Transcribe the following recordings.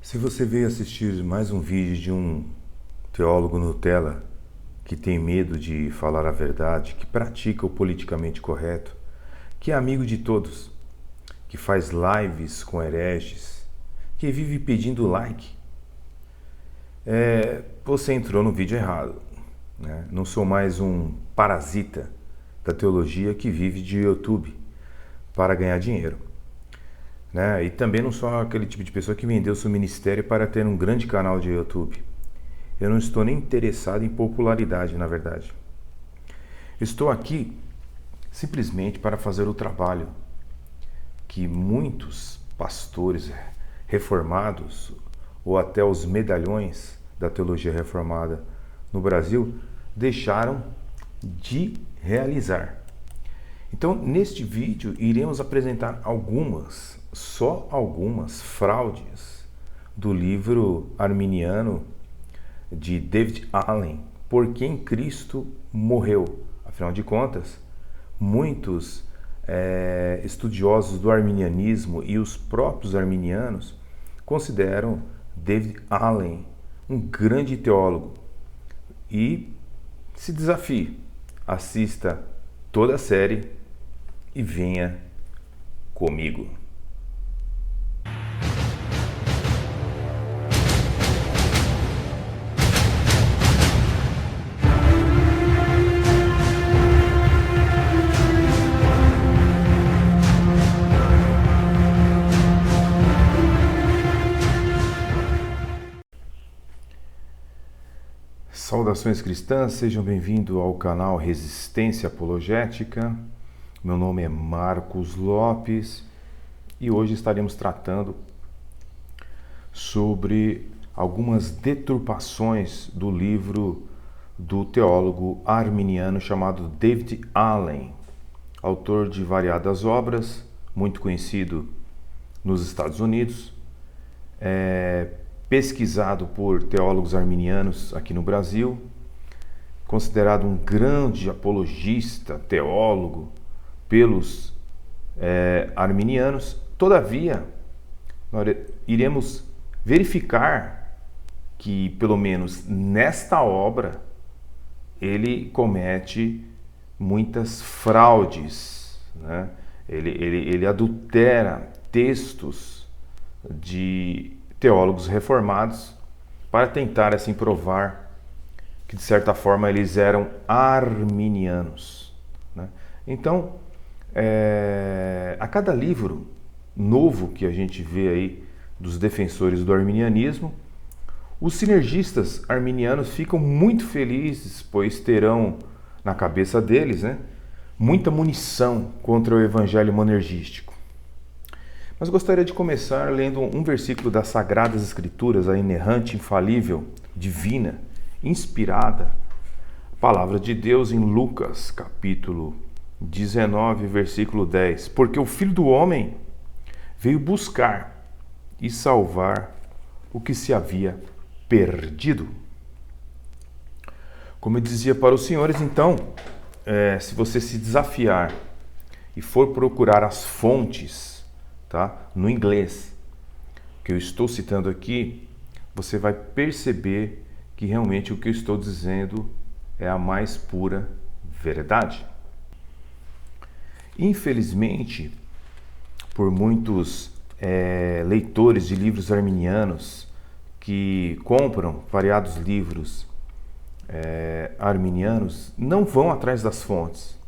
Se você veio assistir mais um vídeo de um teólogo Nutella que tem medo de falar a verdade, que pratica o politicamente correto, que é amigo de todos, que faz lives com hereges, que vive pedindo like, você entrou no vídeo errado, né? Não sou mais um parasita da teologia que vive de YouTube para ganhar dinheiro, né? E também não sou aquele tipo de pessoa que vendeu seu ministério para ter um grande canal de YouTube. Eu não estou nem interessado em popularidade, na verdade. Estou aqui simplesmente para fazer o trabalho que muitos pastores reformados ou até os medalhões da teologia reformada no Brasil deixaram de realizar. Então, neste vídeo, iremos apresentar só algumas fraudes do livro arminiano de David Allen, Por Quem Cristo Morreu. Afinal de contas, muitos estudiosos do arminianismo e os próprios arminianos consideram David Allen um grande teólogo. E se desafie, assista toda a série e venha comigo. Saudações cristãs, sejam bem-vindos ao canal Resistência Apologética. Meu nome é Marcos Lopes e hoje estaremos tratando sobre algumas deturpações do livro do teólogo arminiano chamado David Allen, autor de variadas obras, muito conhecido nos Estados Unidos, pesquisado por teólogos arminianos aqui no Brasil, considerado um grande apologista, teólogo pelos arminianos. Todavia, nós iremos verificar que, pelo menos nesta obra, ele comete muitas fraudes, né? Ele adultera textos de teólogos reformados para tentar assim provar que de certa forma eles eram arminianos, né? Então, a cada livro novo que a gente vê aí dos defensores do arminianismo, os sinergistas arminianos ficam muito felizes, pois terão na cabeça deles, né, muita munição contra o evangelho monergístico. Mas gostaria de começar lendo um versículo das Sagradas Escrituras, a inerrante, infalível, divina, inspirada, palavra de Deus em Lucas, capítulo 19, versículo 10. Porque o Filho do Homem veio buscar e salvar o que se havia perdido. Como eu dizia para os senhores, então, se você se desafiar e for procurar as fontes, tá, no inglês, que eu estou citando aqui, você vai perceber que realmente o que eu estou dizendo é a mais pura verdade. Infelizmente, por muitos leitores de livros arminianos que compram variados livros arminianos, não vão atrás das fontes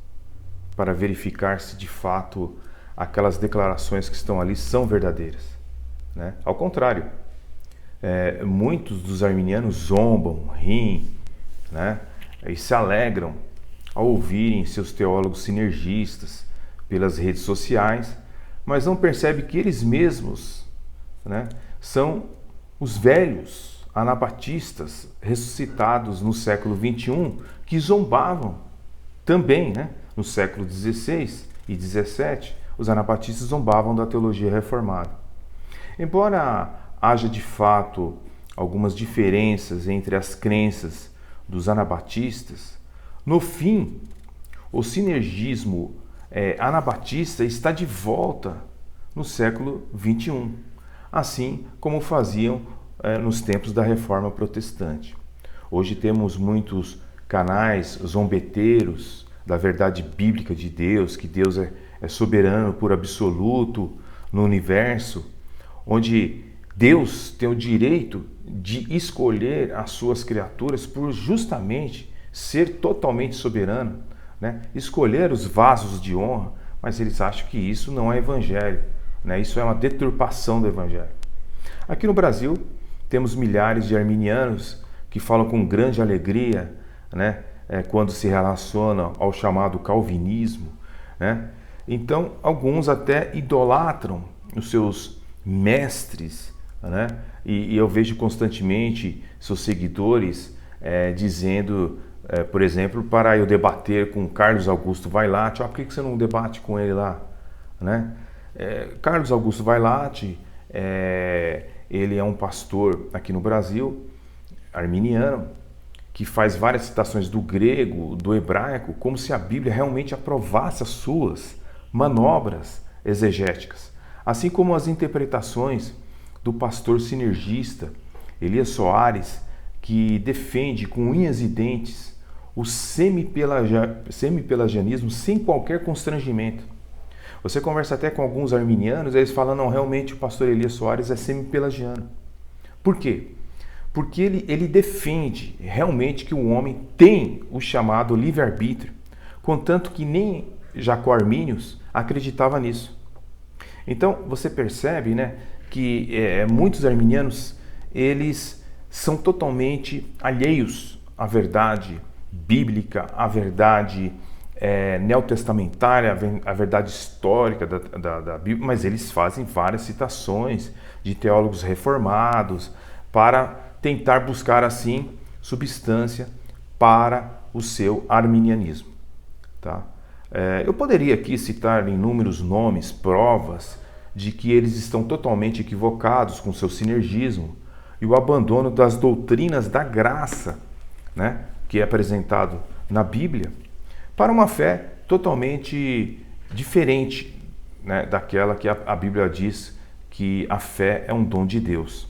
para verificar se de fato aquelas declarações que estão ali são verdadeiras, né? Ao contrário, muitos dos arminianos zombam, riem, né, e se alegram ao ouvirem seus teólogos sinergistas pelas redes sociais, mas não percebem que eles mesmos, né, são os velhos anabatistas ressuscitados no século XXI que zombavam também, né, no século XVI e XVII. Os anabatistas zombavam da teologia reformada. Embora haja de fato algumas diferenças entre as crenças dos anabatistas, no fim, o sinergismo anabatista está de volta no século XXI. assim como faziam nos tempos da Reforma Protestante. Hoje temos muitos canais zombeteiros da verdade bíblica de Deus, que Deus é soberano por absoluto no universo, onde Deus tem o direito de escolher as suas criaturas por justamente ser totalmente soberano, né? Escolher os vasos de honra, mas eles acham que isso não é evangelho, né? Isso é uma deturpação do evangelho. Aqui no Brasil temos milhares de arminianos que falam com grande alegria, né? Quando se relacionam ao chamado calvinismo, né? Então alguns até idolatram os seus mestres, né? E eu vejo constantemente seus seguidores dizendo, por exemplo, para eu debater com Carlos Augusto Vailate, por que você não debate com ele lá, né? Carlos Augusto Vailate, ele é um pastor aqui no Brasil, arminiano, que faz várias citações do grego, do hebraico, como se a Bíblia realmente aprovasse as suas manobras exegéticas, assim como as interpretações do pastor sinergista Elias Soares, que defende com unhas e dentes o semipelagianismo sem qualquer constrangimento. Você conversa até com alguns arminianos, eles falam, não, realmente o pastor Elias Soares é semipelagiano. Por quê? Porque ele defende realmente que o homem tem o chamado livre-arbítrio, contanto que nem Jacó Arminius acreditava nisso. Então, você percebe, né, que muitos arminianos, eles são totalmente alheios à verdade bíblica, à verdade neotestamentária, à verdade histórica da Bíblia, mas eles fazem várias citações de teólogos reformados para tentar buscar, assim, substância para o seu arminianismo. Tá? Eu poderia aqui citar inúmeros nomes, provas de que eles estão totalmente equivocados com seu sinergismo e o abandono das doutrinas da graça, né, que é apresentado na Bíblia, para uma fé totalmente diferente, né, daquela que a Bíblia diz que a fé é um dom de Deus.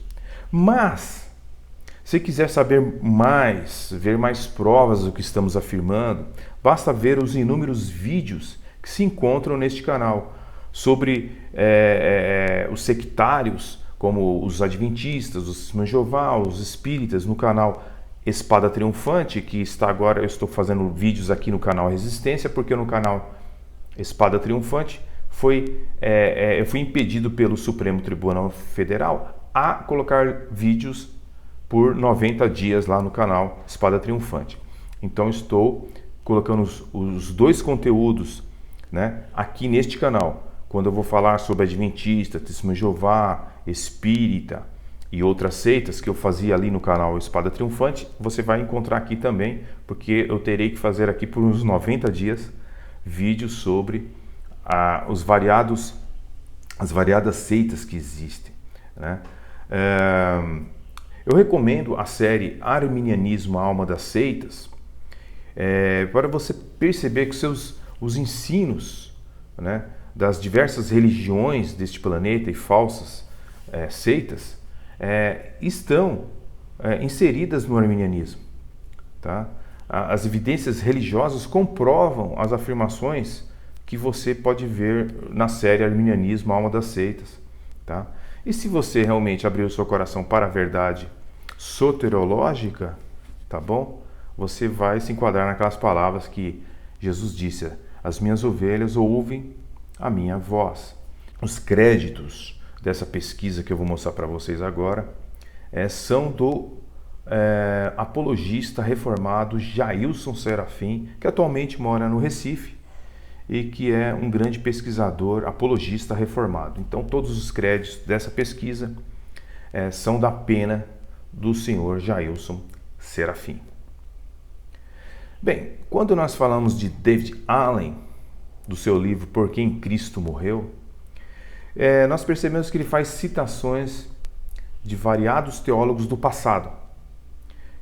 Mas, se quiser saber mais, ver mais provas do que estamos afirmando, basta ver os inúmeros vídeos que se encontram neste canal sobre os sectários, como os adventistas, os testemunhos de Jeová, os espíritas, no canal Espada Triunfante, que está agora, eu estou fazendo vídeos aqui no canal Resistência, porque no canal Espada Triunfante eu fui impedido pelo Supremo Tribunal Federal a colocar vídeos por 90 dias lá no canal Espada Triunfante. Então estou colocando os dois conteúdos, né, aqui neste canal. Quando eu vou falar sobre Adventista, Testemunho de Jeová, Espírita e outras seitas que eu fazia ali no canal Espada Triunfante, você vai encontrar aqui também, porque eu terei que fazer aqui por uns 90 dias vídeos sobre as variadas seitas que existem, né? Eu recomendo a série Arminianismo, a Alma das Seitas, para você perceber que os ensinos, né, das diversas religiões deste planeta e falsas seitas estão inseridas no arminianismo. Tá? As evidências religiosas comprovam as afirmações que você pode ver na série Arminianismo, a Alma das Seitas. Tá? E se você realmente abrir o seu coração para a verdade soteriológica, tá bom? Você vai se enquadrar naquelas palavras que Jesus disse: as minhas ovelhas ouvem a minha voz. Os créditos dessa pesquisa que eu vou mostrar para vocês agora são do apologista reformado Jailson Serafim, que atualmente mora no Recife e que é um grande pesquisador apologista reformado. Então todos os créditos dessa pesquisa são da pena do senhor Jailson Serafim. Bem, quando nós falamos de David Allen, do seu livro Por Quem Cristo Morreu, nós percebemos que ele faz citações de variados teólogos do passado.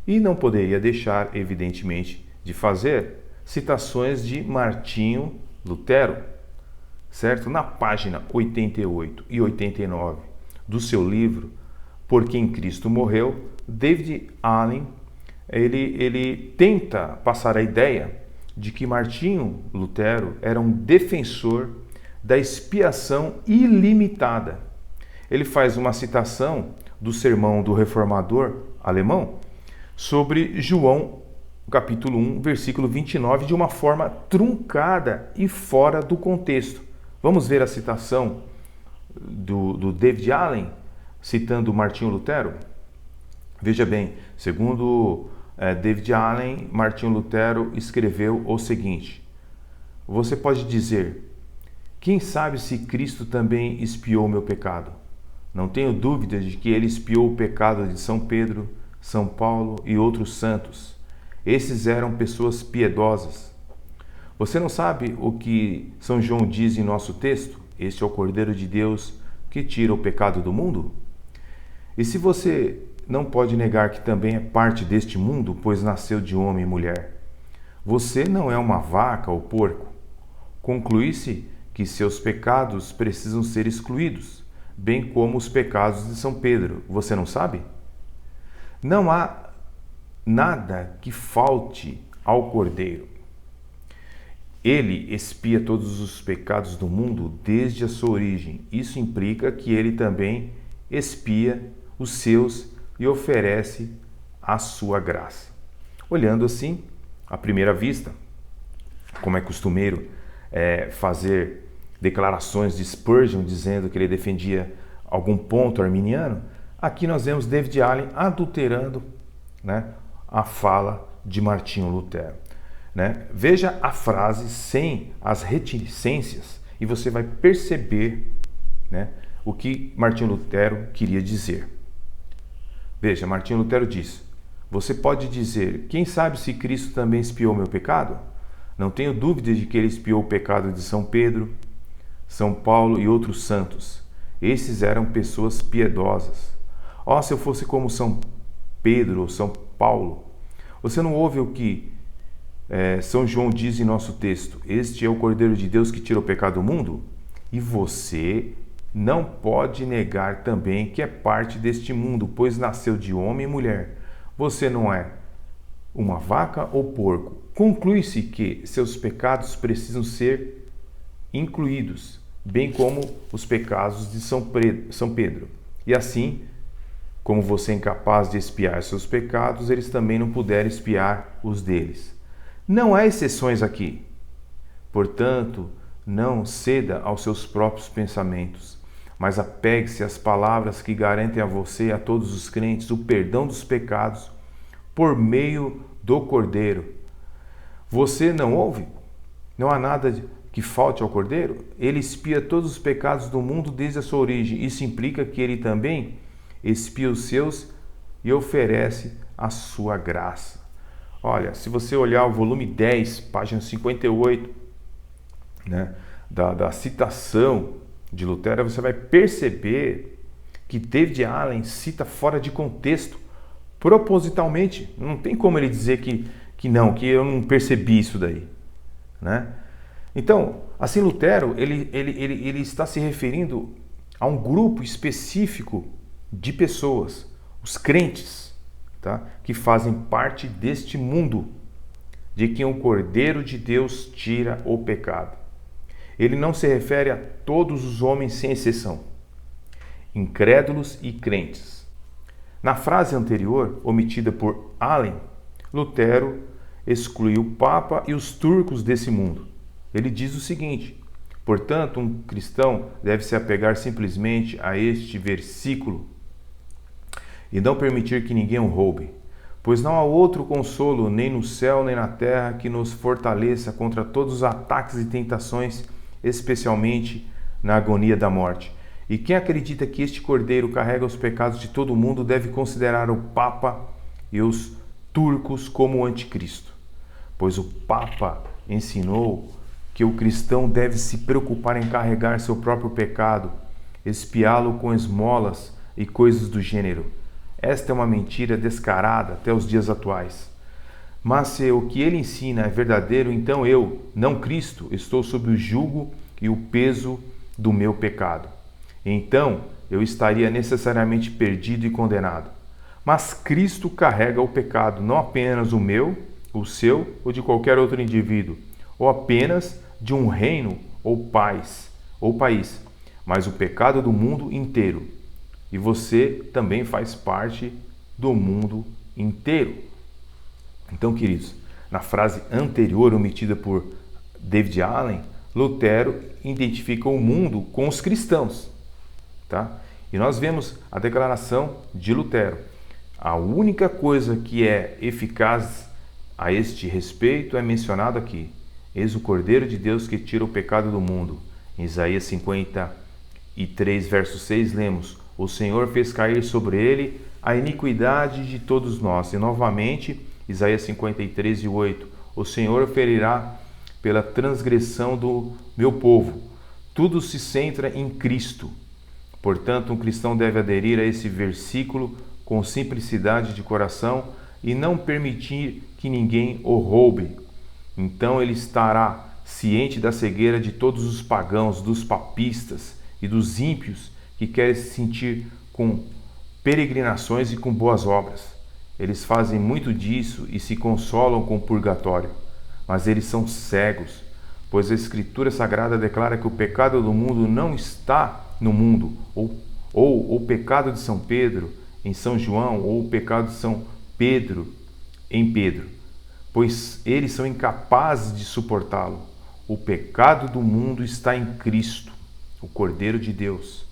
E não poderia deixar, evidentemente, de fazer citações de Martinho Lutero, certo? Na página 88 e 89 do seu livro Por Quem Cristo Morreu, David Allen ele tenta passar a ideia de que Martinho Lutero era um defensor da expiação ilimitada. Ele faz uma citação do sermão do reformador alemão sobre João, capítulo 1, versículo 29, de uma forma truncada e fora do contexto. Vamos ver a citação do David Allen, citando Martinho Lutero? Veja bem, segundo David Allen, Martinho Lutero escreveu o seguinte: você pode dizer, quem sabe se Cristo também expiou o meu pecado? Não tenho dúvida de que ele expiou o pecado de São Pedro, São Paulo e outros santos. Esses eram pessoas piedosas. Você não sabe o que São João diz em nosso texto? Este é o Cordeiro de Deus que tira o pecado do mundo? E se você não pode negar que também é parte deste mundo, pois nasceu de homem e mulher, você não é uma vaca ou porco. Conclui-se que seus pecados precisam ser excluídos, bem como os pecados de São Pedro. Você não sabe? Não há nada que falte ao Cordeiro. Ele expia todos os pecados do mundo desde a sua origem. Isso implica que ele também expia os seus e oferece a sua graça. Olhando assim, à primeira vista, como é costumeiro fazer declarações de Spurgeon dizendo que ele defendia algum ponto arminiano, aqui nós vemos David Allen adulterando, né, a fala de Martinho Lutero. Né? Veja a frase sem as reticências e você vai perceber, né, o que Martinho Lutero queria dizer. Veja, Martinho Lutero diz: você pode dizer, quem sabe se Cristo também expiou meu pecado? Não tenho dúvida de que ele expiou o pecado de São Pedro, São Paulo e outros santos. Esses eram pessoas piedosas. Oh, se eu fosse como São Pedro ou São Paulo. Você não ouve o que São João diz em nosso texto? Este é o Cordeiro de Deus que tira o pecado do mundo? E você não pode negar também que é parte deste mundo, pois nasceu de homem e mulher. Você não é uma vaca ou porco. Conclui-se que seus pecados precisam ser incluídos, bem como os pecados de São Pedro. E assim, como você é incapaz de expiar seus pecados, eles também não puderam expiar os deles. Não há exceções aqui. Portanto, não ceda aos seus próprios pensamentos, mas apegue-se às palavras que garantem a você e a todos os crentes o perdão dos pecados por meio do Cordeiro. Você não ouve? Não há nada que falte ao Cordeiro? Ele expia todos os pecados do mundo desde a sua origem. Isso implica que ele também expia os seus e oferece a sua graça. Olha, se você olhar o volume 10, página 58, né, da citação de Lutero, você vai perceber que David Allen cita fora de contexto, propositalmente. Não tem como ele dizer que eu não percebi isso daí, né? Então, assim, Lutero, ele está se referindo a um grupo específico de pessoas, os crentes, tá? Que fazem parte deste mundo, de quem o Cordeiro de Deus tira o pecado. Ele não se refere a todos os homens sem exceção, incrédulos e crentes. Na frase anterior, omitida por Allen, Lutero excluiu o Papa e os turcos desse mundo. Ele diz o seguinte: portanto, um cristão deve se apegar simplesmente a este versículo e não permitir que ninguém o roube, pois não há outro consolo nem no céu nem na terra que nos fortaleça contra todos os ataques e tentações, especialmente na agonia da morte. E quem acredita que este Cordeiro carrega os pecados de todo mundo deve considerar o Papa e os turcos como o anticristo, pois o Papa ensinou que o cristão deve se preocupar em carregar seu próprio pecado, expiá-lo com esmolas e coisas do gênero. Esta é uma mentira descarada até os dias atuais. Mas se o que ele ensina é verdadeiro, então eu, não Cristo, estou sob o jugo e o peso do meu pecado. Então, eu estaria necessariamente perdido e condenado. Mas Cristo carrega o pecado, não apenas o meu, o seu ou de qualquer outro indivíduo, ou apenas de um reino ou país, mas o pecado do mundo inteiro. E você também faz parte do mundo inteiro. Então, queridos, na frase anterior omitida por David Allen, Lutero identifica o mundo com os cristãos, tá? E nós vemos a declaração de Lutero. A única coisa que é eficaz a este respeito é mencionado aqui. Eis o Cordeiro de Deus que tira o pecado do mundo. Em Isaías 53, verso 6, lemos: o Senhor fez cair sobre ele a iniquidade de todos nós. E novamente, Isaías 53, 8, o Senhor ferirá pela transgressão do meu povo. Tudo se centra em Cristo. Portanto, um cristão deve aderir a esse versículo com simplicidade de coração e não permitir que ninguém o roube. Então ele estará ciente da cegueira de todos os pagãos, dos papistas e dos ímpios que querem se sentir com peregrinações e com boas obras. Eles fazem muito disso e se consolam com o purgatório, mas eles são cegos, pois a Escritura Sagrada declara que o pecado do mundo não está no mundo, ou o pecado de São Pedro em São João, ou o pecado de São Pedro em Pedro, pois eles são incapazes de suportá-lo. O pecado do mundo está em Cristo, o Cordeiro de Deus.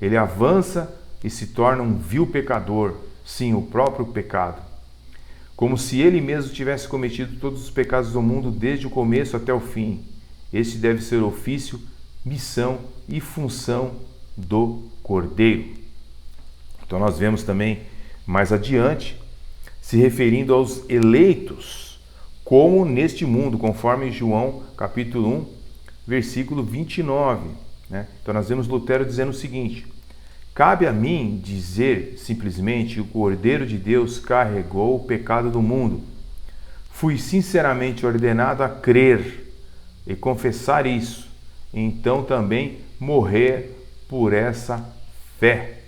Ele avança e se torna um vil pecador, sim, o próprio pecado, como se ele mesmo tivesse cometido todos os pecados do mundo desde o começo até o fim. Este deve ser o ofício, missão e função do Cordeiro. Então nós vemos também mais adiante, se referindo aos eleitos, como neste mundo, conforme João capítulo 1, versículo 29. Então nós vemos Lutero dizendo o seguinte: cabe a mim dizer simplesmente que o Cordeiro de Deus carregou o pecado do mundo. Fui sinceramente ordenado a crer e confessar isso, e então também morrer por essa fé.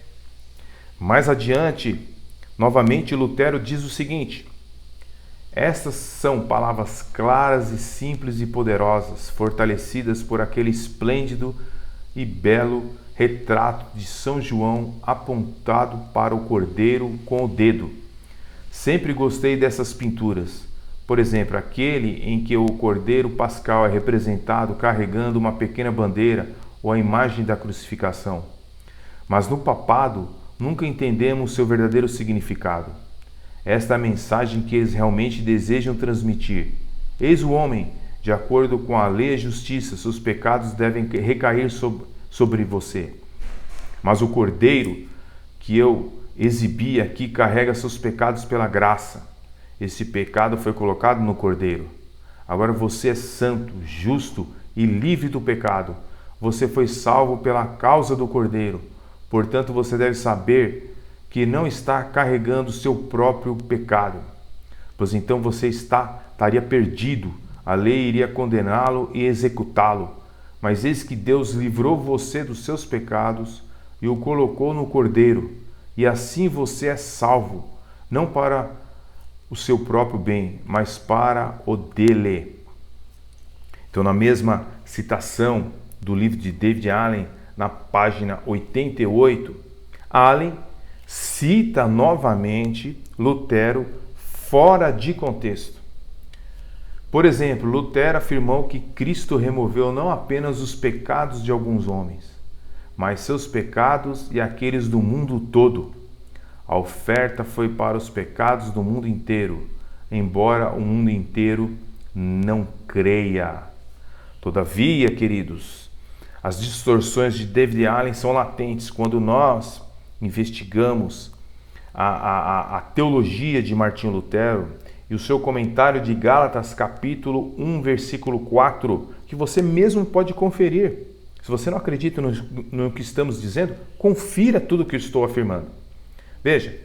Mais adiante, novamente Lutero diz o seguinte: estas são palavras claras e simples e poderosas, fortalecidas por aquele esplêndido e belo retrato de São João apontado para o Cordeiro com o dedo. Sempre gostei dessas pinturas. Por exemplo, aquele em que o Cordeiro Pascal é representado carregando uma pequena bandeira ou a imagem da crucificação. Mas no papado, nunca entendemos seu verdadeiro significado. Esta é a mensagem que eles realmente desejam transmitir. Eis o homem, de acordo com a lei e a justiça, seus pecados devem recair sobre você. Mas o Cordeiro que eu exibi aqui carrega seus pecados pela graça. Esse pecado foi colocado no Cordeiro. Agora você é santo, justo e livre do pecado. Você foi salvo pela causa do Cordeiro. Portanto, você deve saber que não está carregando o seu próprio pecado, pois então você estaria perdido. A lei iria condená-lo e executá-lo. Mas eis que Deus livrou você dos seus pecados e o colocou no Cordeiro, e assim você é salvo, não para o seu próprio bem, mas para o dele. Então, na mesma citação do livro de David Allen, na página 88, Allen cita novamente Lutero fora de contexto. Por exemplo, Lutero afirmou que Cristo removeu não apenas os pecados de alguns homens, mas seus pecados e aqueles do mundo todo. A oferta foi para os pecados do mundo inteiro, embora o mundo inteiro não creia. Todavia, queridos, as distorções de David Allen são latentes quando nós investigamos a teologia de Martinho Lutero e o seu comentário de Gálatas capítulo 1, versículo 4, que você mesmo pode conferir. Se você não acredita no que estamos dizendo, confira tudo o que eu estou afirmando. Veja,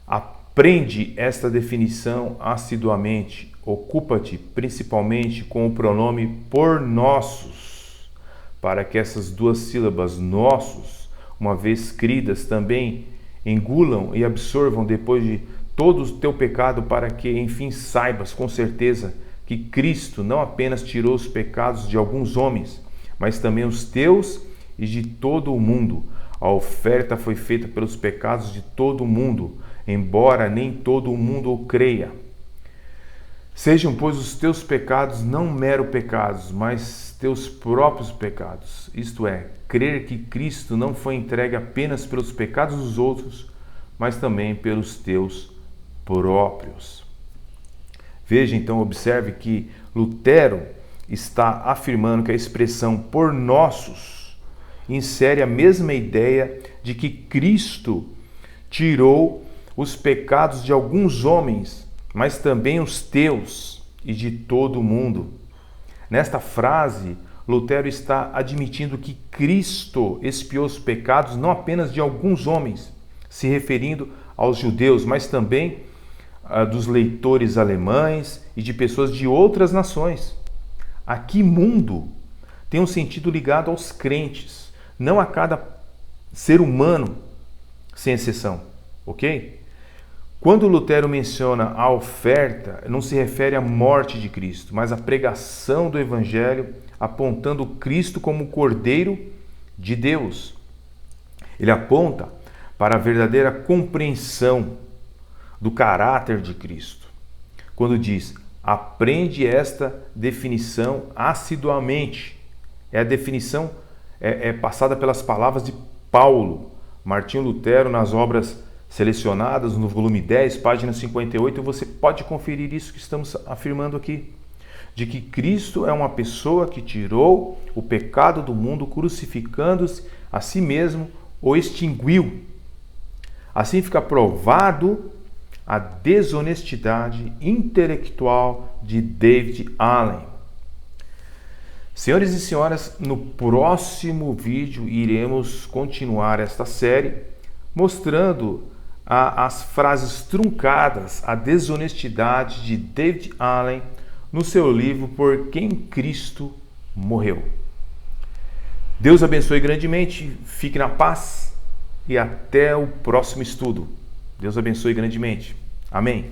aprende esta definição assiduamente, ocupa-te principalmente com o pronome por nossos, para que essas duas sílabas, nossos, uma vez cridas, também engulam e absorvam depois de todo o teu pecado, para que, enfim, saibas com certeza que Cristo não apenas tirou os pecados de alguns homens, mas também os teus e de todo o mundo. A oferta foi feita pelos pecados de todo o mundo, embora nem todo o mundo o creia. Sejam, pois, os teus pecados não mero pecados, mas teus próprios pecados. Isto é, crer que Cristo não foi entregue apenas pelos pecados dos outros, mas também pelos teus próprios. Veja, então, observe que Lutero está afirmando que a expressão por nossos insere a mesma ideia de que Cristo tirou os pecados de alguns homens, mas também os teus e de todo o mundo. Nesta frase, Lutero está admitindo que Cristo expiou os pecados não apenas de alguns homens, se referindo aos judeus, mas também dos leitores alemães e de pessoas de outras nações. Aqui, mundo tem um sentido ligado aos crentes, não a cada ser humano, sem exceção, ok? Quando Lutero menciona a oferta, não se refere à morte de Cristo, mas à pregação do Evangelho, apontando Cristo como o Cordeiro de Deus. Ele aponta para a verdadeira compreensão do caráter de Cristo. Quando diz, aprende esta definição assiduamente. É a definição passada pelas palavras de Paulo. Martinho Lutero, nas obras selecionadas no volume 10, página 58, você pode conferir isso que estamos afirmando aqui. De que Cristo é uma pessoa que tirou o pecado do mundo, crucificando-se a si mesmo, o extinguiu. Assim fica provado a desonestidade intelectual de David Allen. Senhores e senhoras, no próximo vídeo iremos continuar esta série mostrando as frases truncadas, a desonestidade de David Allen no seu livro Por Quem Cristo Morreu. Deus abençoe grandemente, fique na paz e até o próximo estudo. Deus abençoe grandemente. Amém.